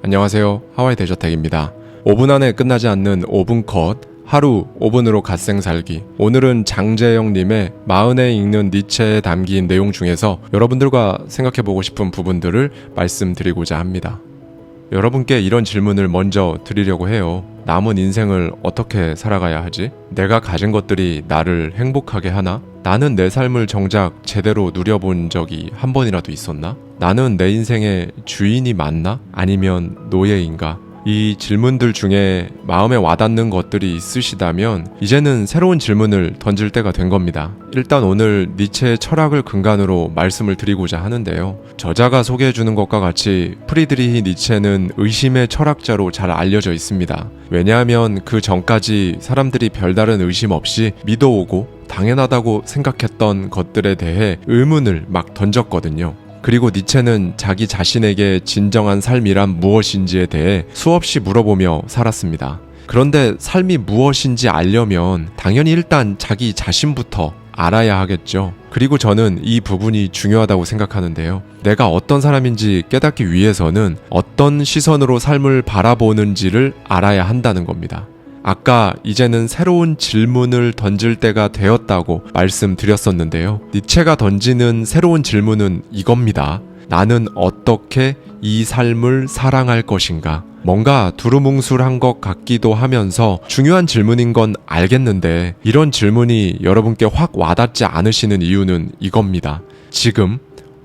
안녕하세요. 하와이 대저택입니다. 5분 안에 끝나지 않는 5분 컷, 하루 5분으로 갓생 살기. 오늘은 장재영님의 마흔에 읽는 니체에 담긴 내용 중에서 여러분들과 생각해보고 싶은 부분들을 말씀드리고자 합니다. 여러분께 이런 질문을 먼저 드리려고 해요. 남은 인생을 어떻게 살아가야 하지? 내가 가진 것들이 나를 행복하게 하나? 나는 내 삶을 정작 제대로 누려본 적이 한 번이라도 있었나? 나는 내 인생의 주인이 맞나? 아니면 노예인가? 이 질문들 중에 마음에 와닿는 것들이 있으시다면 이제는 새로운 질문을 던질 때가 된 겁니다. 일단 오늘 니체의 철학을 근간으로 말씀을 드리고자 하는데요. 저자가 소개해주는 것과 같이 프리드리히 니체는 의심의 철학자로 잘 알려져 있습니다. 왜냐하면 그 전까지 사람들이 별다른 의심 없이 믿어오고 당연하다고 생각했던 것들에 대해 의문을 막 던졌거든요. 그리고 니체는 자기 자신에게 진정한 삶이란 무엇인지에 대해 수없이 물어보며 살았습니다. 그런데 삶이 무엇인지 알려면 당연히 일단 자기 자신부터 알아야 하겠죠. 그리고 저는 이 부분이 중요하다고 생각하는데요. 내가 어떤 사람인지 깨닫기 위해서는 어떤 시선으로 삶을 바라보는지를 알아야 한다는 겁니다. 아까 이제는 새로운 질문을 던질 때가 되었다고 말씀드렸었는데요. 니체가 던지는 새로운 질문은 이겁니다. 나는 어떻게 이 삶을 사랑할 것인가? 뭔가 두루뭉술한 것 같기도 하면서 중요한 질문인 건 알겠는데 이런 질문이 여러분께 확 와닿지 않으시는 이유는 이겁니다. 지금,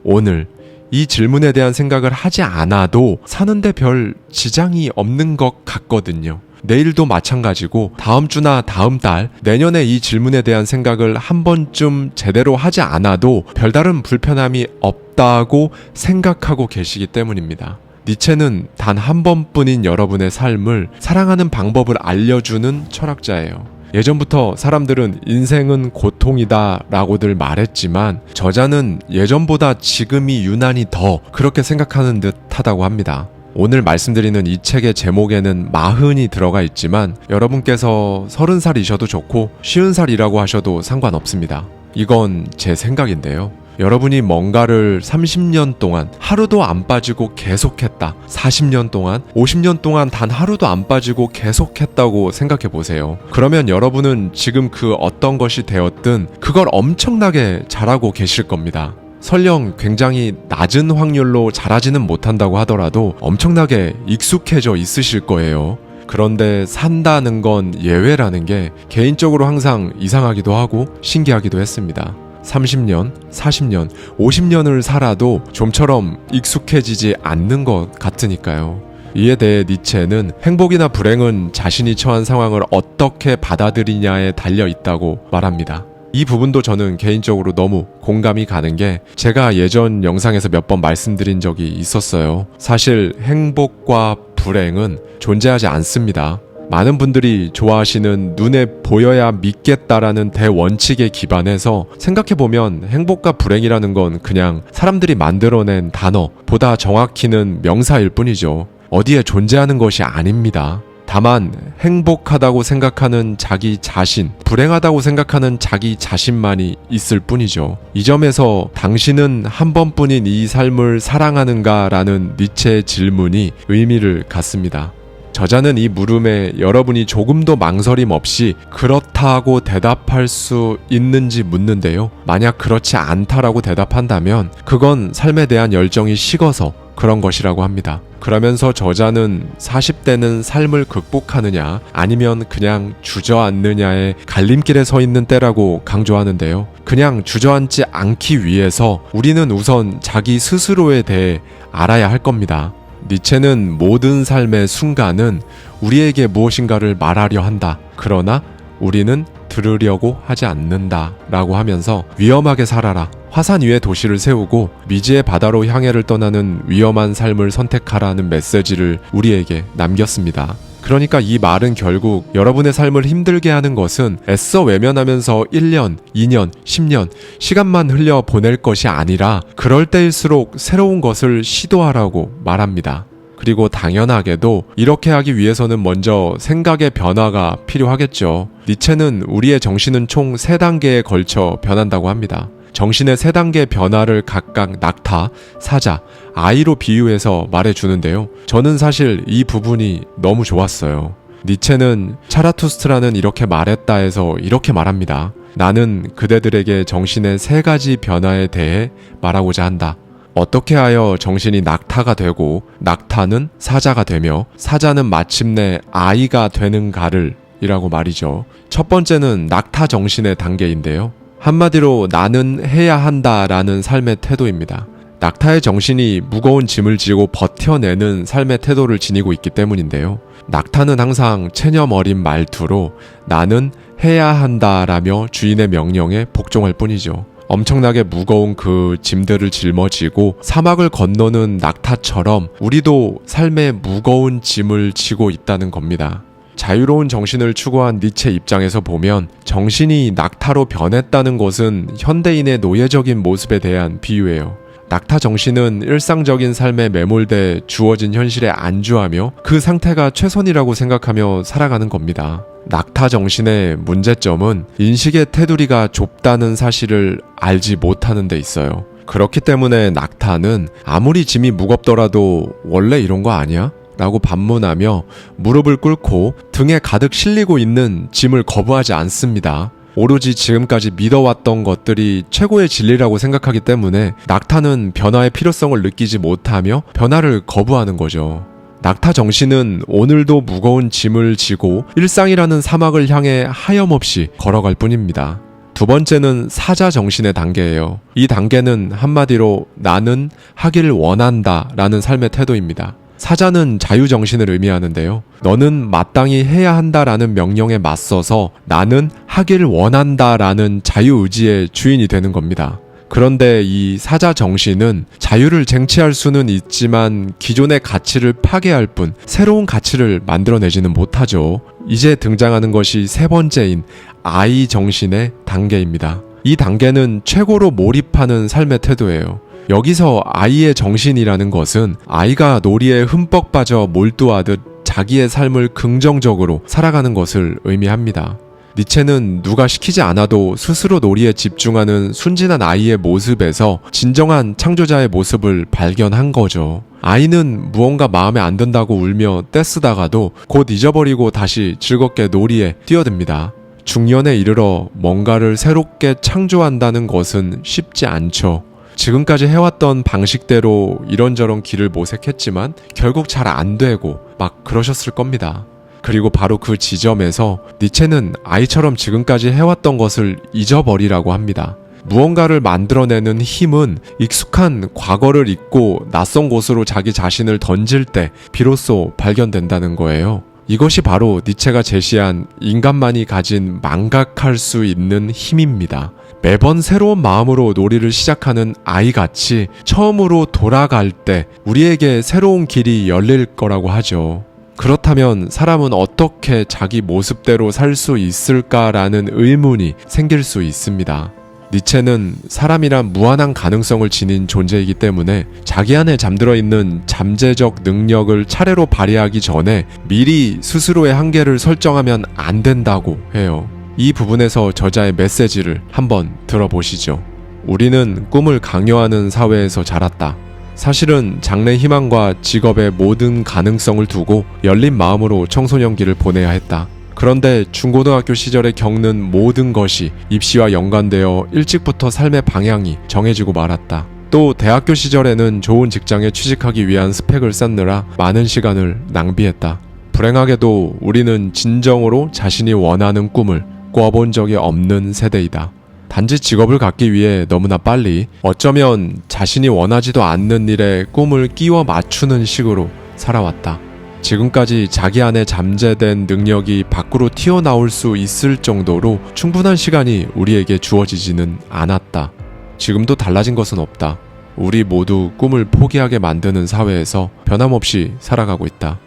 오늘 이 질문에 대한 생각을 하지 않아도 사는데 별 지장이 없는 것 같거든요. 내일도 마찬가지고 다음 주나 다음 달, 내년에 이 질문에 대한 생각을 한 번쯤 제대로 하지 않아도 별다른 불편함이 없다고 생각하고 계시기 때문입니다. 니체는 단 한 번뿐인 여러분의 삶을 사랑하는 방법을 알려주는 철학자예요. 예전부터 사람들은 인생은 고통이다 라고들 말했지만 저자는 예전보다 지금이 유난히 더 그렇게 생각하는 듯 하다고 합니다. 오늘 말씀드리는 이 책의 제목에는 40이 들어가 있지만 여러분께서 30살이셔도 좋고 50살이라고 하셔도 상관없습니다. 이건 제 생각인데요. 여러분이 뭔가를 30년 동안 하루도 안 빠지고 계속했다. 40년 동안, 50년 동안 단 하루도 안 빠지고 계속했다고 생각해 보세요. 그러면 여러분은 지금 그 어떤 것이 되었든 그걸 엄청나게 잘하고 계실 겁니다. 설령 굉장히 낮은 확률로 잘하지는 못한다고 하더라도 엄청나게 익숙해져 있으실 거예요. 그런데 산다는 건 예외라는 게 개인적으로 항상 이상하기도 하고 신기하기도 했습니다. 30년, 40년, 50년을 살아도 좀처럼 익숙해지지 않는 것 같으니까요. 이에 대해 니체는 행복이나 불행은 자신이 처한 상황을 어떻게 받아들이냐에 달려 있다고 말합니다. 이 부분도 저는 개인적으로 너무 공감이 가는 게 제가 예전 영상에서 몇 번 말씀드린 적이 있었어요. 사실 행복과 불행은 존재하지 않습니다. 많은 분들이 좋아하시는 눈에 보여야 믿겠다라는 대원칙에 기반해서 생각해보면 행복과 불행이라는 건 그냥 사람들이 만들어낸 단어, 보다 정확히는 명사일 뿐이죠. 어디에 존재하는 것이 아닙니다. 다만 행복하다고 생각하는 자기 자신, 불행하다고 생각하는 자기 자신만이 있을 뿐이죠. 이 점에서 당신은 한 번뿐인 이 삶을 사랑하는가? 라는 니체의 질문이 의미를 갖습니다. 저자는 이 물음에 여러분이 조금도 망설임 없이 그렇다고 대답할 수 있는지 묻는데요. 만약 그렇지 않다라고 대답한다면 그건 삶에 대한 열정이 식어서 그런 것이라고 합니다. 그러면서 저자는 40대는 삶을 극복하느냐 아니면 그냥 주저앉느냐의 갈림길에 서 있는 때라고 강조하는데요. 그냥 주저앉지 않기 위해서 우리는 우선 자기 스스로에 대해 알아야 할 겁니다. 니체는 모든 삶의 순간은 우리에게 무엇인가를 말하려 한다. 그러나 우리는 들으려고 하지 않는다 라고 하면서 위험하게 살아라. 화산 위에 도시를 세우고 미지의 바다로 향해를 떠나는 위험한 삶을 선택하라는 메시지를 우리에게 남겼습니다. 그러니까 이 말은 결국 여러분의 삶을 힘들게 하는 것은 애써 외면하면서 1년, 2년, 10년 시간만 흘려 보낼 것이 아니라 그럴 때일수록 새로운 것을 시도하라고 말합니다. 그리고 당연하게도 이렇게 하기 위해서는 먼저 생각의 변화가 필요하겠죠. 니체는 우리의 정신은 총 3단계에 걸쳐 변한다고 합니다. 정신의 3단계 변화를 각각 낙타, 사자, 아이로 비유해서 말해주는데요. 저는 사실 이 부분이 너무 좋았어요. 니체는 차라투스트라는 이렇게 말했다 해서 이렇게 말합니다. 나는 그대들에게 정신의 3가지 변화에 대해 말하고자 한다. 어떻게 하여 정신이 낙타가 되고 낙타는 사자가 되며 사자는 마침내 아이가 되는가를 이라고 말이죠. 첫 번째는 낙타 정신의 단계인데요. 한마디로 나는 해야 한다라는 삶의 태도입니다. 낙타의 정신이 무거운 짐을 지고 버텨내는 삶의 태도를 지니고 있기 때문인데요. 낙타는 항상 체념 어린 말투로 나는 해야 한다라며 주인의 명령에 복종할 뿐이죠. 엄청나게 무거운 그 짐들을 짊어지고 사막을 건너는 낙타처럼 우리도 삶의 무거운 짐을 지고 있다는 겁니다. 자유로운 정신을 추구한 니체 입장에서 보면 정신이 낙타로 변했다는 것은 현대인의 노예적인 모습에 대한 비유예요. 낙타 정신은 일상적인 삶에 매몰돼 주어진 현실에 안주하며 그 상태가 최선이라고 생각하며 살아가는 겁니다. 낙타 정신의 문제점은 인식의 테두리가 좁다는 사실을 알지 못하는 데 있어요. 그렇기 때문에 낙타는 아무리 짐이 무겁더라도 원래 이런 거 아니야? 라고 반문하며 무릎을 꿇고 등에 가득 실리고 있는 짐을 거부하지 않습니다. 오로지 지금까지 믿어왔던 것들이 최고의 진리라고 생각하기 때문에 낙타는 변화의 필요성을 느끼지 못하며 변화를 거부하는 거죠. 낙타 정신은 오늘도 무거운 짐을 지고 일상이라는 사막을 향해 하염없이 걸어갈 뿐입니다. 두 번째는 사자 정신의 단계예요. 이 단계는 한마디로 나는 하기를 원한다 라는 삶의 태도입니다. 사자는 자유정신을 의미하는데요. 너는 마땅히 해야 한다라는 명령에 맞서서 나는 하기를 원한다라는 자유의지의 주인이 되는 겁니다. 그런데 이 사자 정신은 자유를 쟁취할 수는 있지만 기존의 가치를 파괴할 뿐 새로운 가치를 만들어내지는 못하죠. 이제 등장하는 것이 3번째인 아이 정신의 단계입니다. 이 단계는 최고로 몰입하는 삶의 태도예요. 여기서 아이의 정신이라는 것은 아이가 놀이에 흠뻑 빠져 몰두하듯 자기의 삶을 긍정적으로 살아가는 것을 의미합니다. 니체는 누가 시키지 않아도 스스로 놀이에 집중하는 순진한 아이의 모습에서 진정한 창조자의 모습을 발견한 거죠. 아이는 무언가 마음에 안 든다고 울며 떼쓰다가도 곧 잊어버리고 다시 즐겁게 놀이에 뛰어듭니다. 중년에 이르러 뭔가를 새롭게 창조한다는 것은 쉽지 않죠. 지금까지 해왔던 방식대로 이런저런 길을 모색했지만 결국 잘 안 되고 막 그러셨을 겁니다. 그리고 바로 그 지점에서 니체는 아이처럼 지금까지 해왔던 것을 잊어버리라고 합니다. 무언가를 만들어내는 힘은 익숙한 과거를 잊고 낯선 곳으로 자기 자신을 던질 때 비로소 발견된다는 거예요. 이것이 바로 니체가 제시한 인간만이 가진 망각할 수 있는 힘입니다. 매번 새로운 마음으로 놀이를 시작하는 아이같이 처음으로 돌아갈 때 우리에게 새로운 길이 열릴 거라고 하죠. 그렇다면 사람은 어떻게 자기 모습대로 살 수 있을까라는 의문이 생길 수 있습니다. 니체는 사람이란 무한한 가능성을 지닌 존재이기 때문에 자기 안에 잠들어 있는 잠재적 능력을 차례로 발휘하기 전에 미리 스스로의 한계를 설정하면 안 된다고 해요. 이 부분에서 저자의 메시지를 한번 들어보시죠. 우리는 꿈을 강요하는 사회에서 자랐다. 사실은 장래 희망과 직업의 모든 가능성을 두고 열린 마음으로 청소년기를 보내야 했다. 그런데 중고등학교 시절에 겪는 모든 것이 입시와 연관되어 일찍부터 삶의 방향이 정해지고 말았다. 또 대학교 시절에는 좋은 직장에 취직하기 위한 스펙을 쌓느라 많은 시간을 낭비했다. 불행하게도 우리는 진정으로 자신이 원하는 꿈을 꿔본 적이 없는 세대이다. 단지 직업을 갖기 위해 너무나 빨리 어쩌면 자신이 원하지도 않는 일에 꿈을 끼워 맞추는 식으로 살아왔다. 지금까지 자기 안에 잠재된 능력이 밖으로 튀어나올 수 있을 정도로 충분한 시간이 우리에게 주어지지는 않았다. 지금도 달라진 것은 없다. 우리 모두 꿈을 포기하게 만드는 사회에서 변함없이 살아가고 있다.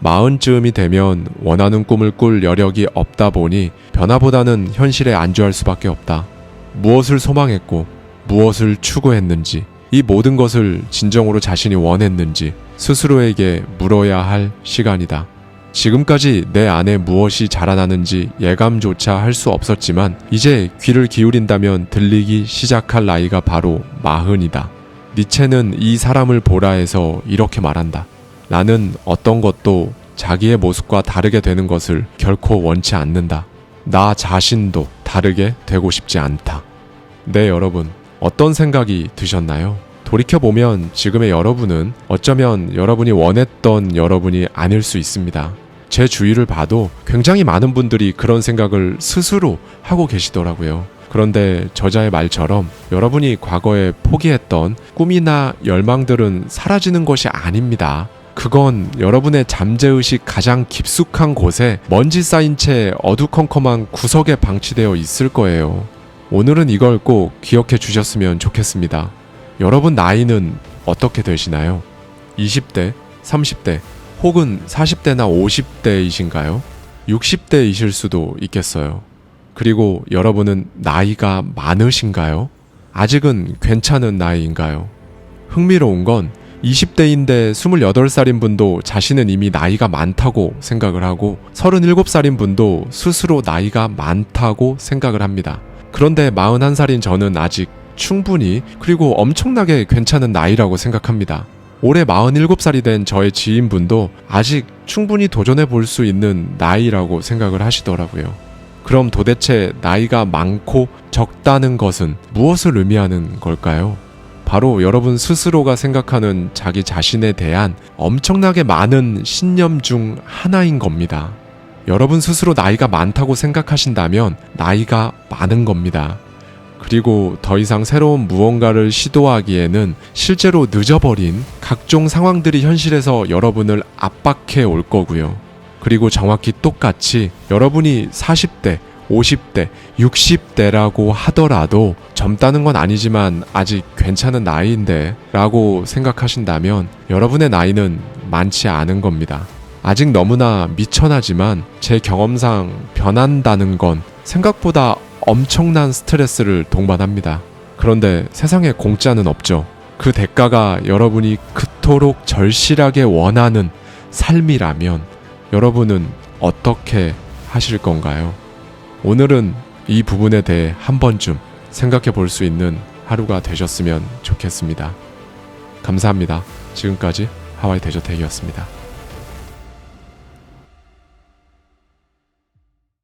40쯤이 되면 원하는 꿈을 꿀 여력이 없다 보니 변화보다는 현실에 안주할 수밖에 없다. 무엇을 소망했고 무엇을 추구했는지, 이 모든 것을 진정으로 자신이 원했는지 스스로에게 물어야 할 시간이다. 지금까지 내 안에 무엇이 자라나는지 예감조차 할 수 없었지만 이제 귀를 기울인다면 들리기 시작할 나이가 바로 40이다. 니체는 이 사람을 보라 해서 이렇게 말한다. 나는 어떤 것도 자기의 모습과 다르게 되는 것을 결코 원치 않는다. 나 자신도 다르게 되고 싶지 않다. 네, 여러분, 어떤 생각이 드셨나요? 돌이켜보면 지금의 여러분은 어쩌면 여러분이 원했던 여러분이 아닐 수 있습니다. 제 주위를 봐도 굉장히 많은 분들이 그런 생각을 스스로 하고 계시더라고요. 그런데 저자의 말처럼 여러분이 과거에 포기했던 꿈이나 열망들은 사라지는 것이 아닙니다. 그건 여러분의 잠재의식 가장 깊숙한 곳에 먼지 쌓인 채 어두컴컴한 구석에 방치되어 있을 거예요. 오늘은 이걸 꼭 기억해 주셨으면 좋겠습니다. 여러분 나이는 어떻게 되시나요? 20대, 30대, 혹은 40대나 50대이신가요? 60대이실 수도 있겠어요. 그리고 여러분은 나이가 많으신가요? 아직은 괜찮은 나이인가요? 흥미로운 건 20대인데 28살인 분도 자신은 이미 나이가 많다고 생각을 하고 37살인 분도 스스로 나이가 많다고 생각을 합니다. 그런데 41살인 저는 아직 충분히 그리고 엄청나게 괜찮은 나이라고 생각합니다. 올해 47살이 된 저의 지인분도 아직 충분히 도전해 볼 수 있는 나이라고 생각을 하시더라고요. 그럼 도대체 나이가 많고 적다는 것은 무엇을 의미하는 걸까요? 바로 여러분 스스로가 생각하는 자기 자신에 대한 엄청나게 많은 신념 중 하나인 겁니다. 여러분 스스로 나이가 많다고 생각하신다면 나이가 많은 겁니다. 그리고 더 이상 새로운 무언가를 시도하기에는 실제로 늦어버린 각종 상황들이 현실에서 여러분을 압박해 올 거고요. 그리고 정확히 똑같이 여러분이 40대, 50대, 60대라고 하더라도 젊다는 건 아니지만 아직 괜찮은 나이인데 라고 생각하신다면 여러분의 나이는 많지 않은 겁니다. 아직 너무나 미천하지만 제 경험상 변한다는 건 생각보다 엄청난 스트레스를 동반합니다. 그런데 세상에 공짜는 없죠. 그 대가가 여러분이 그토록 절실하게 원하는 삶이라면 여러분은 어떻게 하실 건가요? 오늘은 이 부분에 대해 한 번쯤 생각해 볼 수 있는 하루가 되셨으면 좋겠습니다. 감사합니다. 지금까지 하와이 대저택이었습니다.